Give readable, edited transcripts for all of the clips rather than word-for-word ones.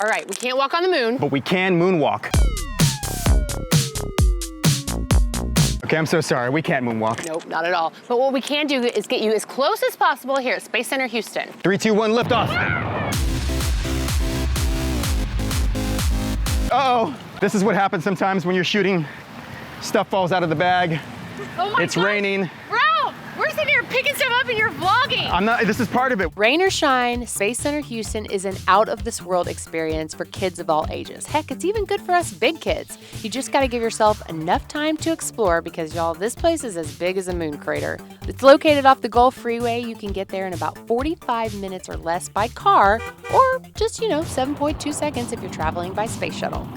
All right, we can't walk on the moon. But we can moonwalk. Okay, I'm so sorry, we can't moonwalk. Nope, not at all. But what we can do is get you as close as possible here at Space Center Houston. 3, 2, 1, lift off. Uh-oh, this is what happens sometimes when you're shooting. Stuff falls out of the bag. Oh my It's gosh. raining. Bro, we're sitting here picking stuff up and you're vlogging. This is part of it. Rain or shine, Space Center Houston is an out-of-this-world experience for kids of all ages. Heck, it's even good for us big kids. You just gotta give yourself enough time to explore because, y'all, this place is as big as a moon crater. It's located off the Gulf Freeway. You can get there in about 45 minutes or less by car, or just, 7.2 seconds if you're traveling by space shuttle.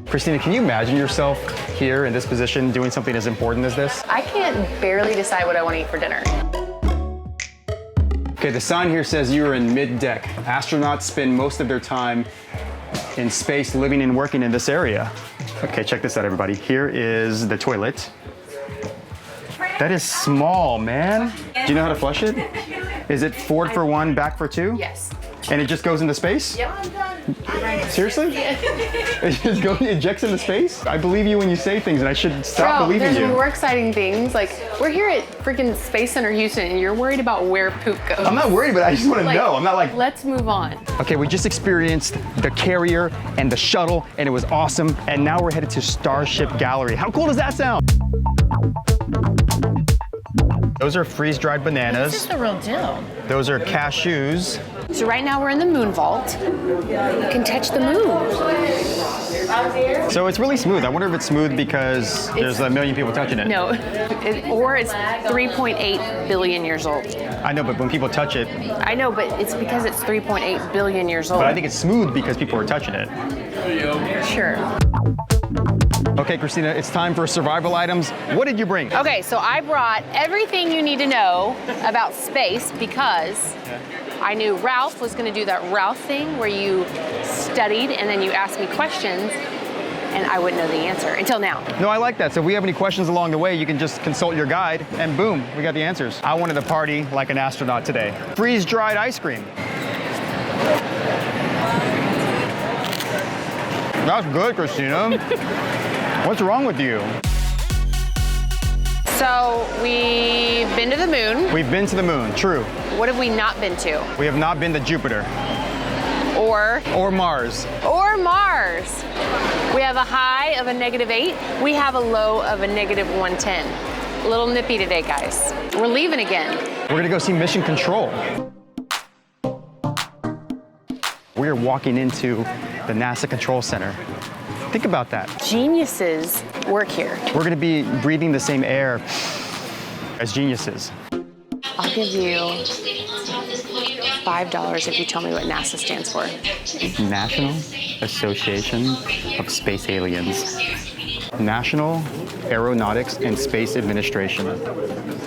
Cristina, can you imagine yourself here in this position doing something as important as this? I can't barely decide what I want to eat for dinner. Okay, the sign here says you are in mid-deck. Astronauts spend most of their time in space living and working in this area. Okay, check this out, everybody. Here is the toilet. That is small, man. Do you know how to flush it? Is it forward for one, back for two? Yes. And it just goes into space? Yep. Seriously? It just goes, ejects into space? I believe you when you say things, and I should stop believing there's you. more exciting things. Like, we're here at freaking Space Center Houston, and you're worried about where poop goes. I'm not worried, but I just want to know. I'm not like... Let's move on. Okay, we just experienced the carrier and the shuttle, and it was awesome. And now we're headed to Starship Gallery. How cool does that sound? Those are freeze-dried bananas. This is the real deal. Those are cashews. So right now we're in the moon vault. You can touch the moon. So it's really smooth. I wonder if it's smooth because there's a million people touching it. No, or it's 3.8 billion years old. I know, but when people touch it. I know, but it's because it's 3.8 billion years old. But I think it's smooth because people are touching it. Sure. Okay, Cristina, it's time for survival items. What did you bring? Okay, so I brought everything you need to know about space because I knew Ralph was going to do that Ralph thing where you studied and then you asked me questions and I wouldn't know the answer until now. No, I like that. So if we have any questions along the way, you can just consult your guide and boom, we got the answers. I wanted to party like an astronaut today. Freeze-dried ice cream. That's good, Cristina. What's wrong with you? So we've been to the moon. We've been to the moon, true. What have we not been to? We have not been to Jupiter. Or Mars. Or Mars. We have a high of a -8. We have a low of a -110. A little nippy today, guys. We're leaving again. We're gonna go see Mission Control. We're walking into the NASA Control Center. Think about that. Geniuses work here. We're gonna be breathing the same air as geniuses. I'll give you $5 if you tell me what NASA stands for. National Association of Space Aliens. National Aeronautics and Space Administration.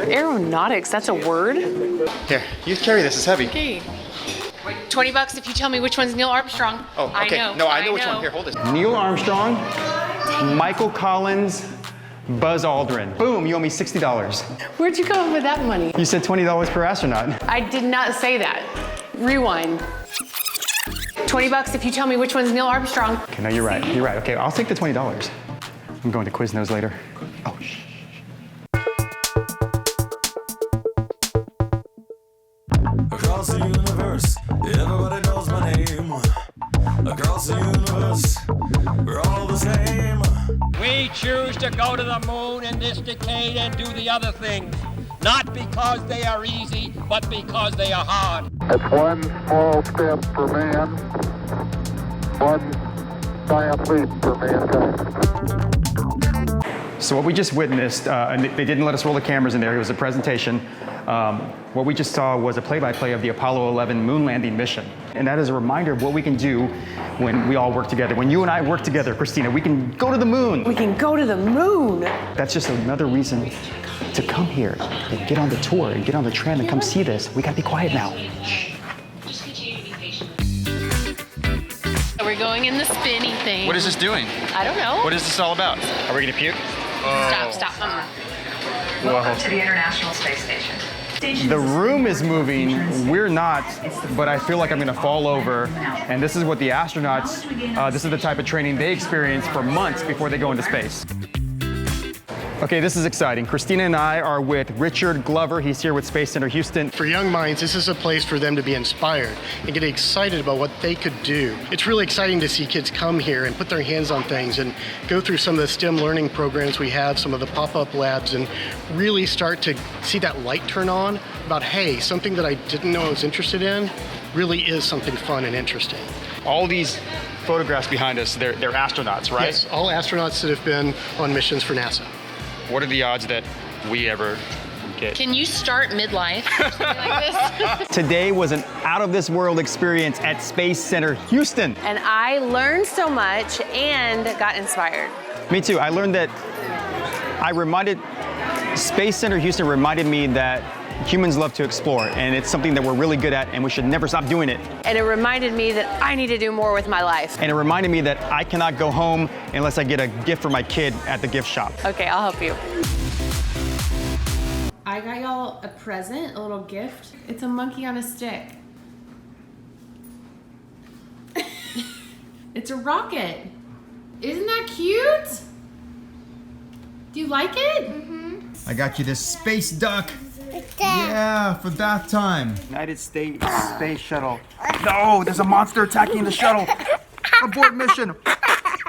Aeronautics, that's a word? Here, you carry this, it's heavy. Okay. $20 if you tell me which one's Neil Armstrong. Oh, okay. I know which one. Here, hold this. Neil Armstrong, Michael Collins, Buzz Aldrin. Boom, you owe me $60. Where'd you come up with that money? You said $20 per astronaut. I did not say that. Rewind. $20 if you tell me which one's Neil Armstrong. Okay, no, you're right. You're right. Okay, I'll take the $20. I'm going to Quiznos later. Oh, shh. Across the universe, everybody knows my name. Across the universe, we're all the same. We choose to go to the moon in this decade and do the other things, not because they are easy, but because they are hard. It's one small step for man, one giant leap for mankind. So what we just witnessed, and they didn't let us roll the cameras in there, it was a presentation. What we just saw was a play-by-play of the Apollo 11 moon landing mission. And that is a reminder of what we can do when we all work together. When you and I work together, Cristina, we can go to the moon. We can go to the moon. That's just another reason to come here and get on the tour and get on the tram and come see this. We gotta be quiet now. We're going in the spinny thing. What is this doing? I don't know. What is this all about? Are we gonna puke? Stop. Welcome to the International Space Station. The room is moving, we're not, but I feel like I'm gonna fall over. And this is what the astronauts, this is the type of training they experience for months before they go into space. Okay, this is exciting. Cristina and I are with Richard Glover. He's here with Space Center Houston. For young minds, this is a place for them to be inspired and get excited about what they could do. It's really exciting to see kids come here and put their hands on things and go through some of the STEM learning programs we have, some of the pop-up labs, and really start to see that light turn on about, hey, something that I didn't know I was interested in really is something fun and interesting. All these photographs behind us, they're astronauts, right? Yes, all astronauts that have been on missions for NASA. What are the odds that we ever get? Can you start midlife? Something like this? Today was an out-of-this-world experience at Space Center Houston. And I learned so much and got inspired. Me too. I learned that Space Center Houston reminded me that humans love to explore, and it's something that we're really good at, and we should never stop doing it. And it reminded me that I need to do more with my life. And it reminded me that I cannot go home unless I get a gift for my kid at the gift shop. Okay, I'll help you. I got y'all a present, a little gift. It's a monkey on a stick. It's a rocket. Isn't that cute? Do you like it? Mm-hmm. I got you this space duck. Yeah, for bath time. United States Space Shuttle. No, there's a monster attacking the shuttle. Abort mission.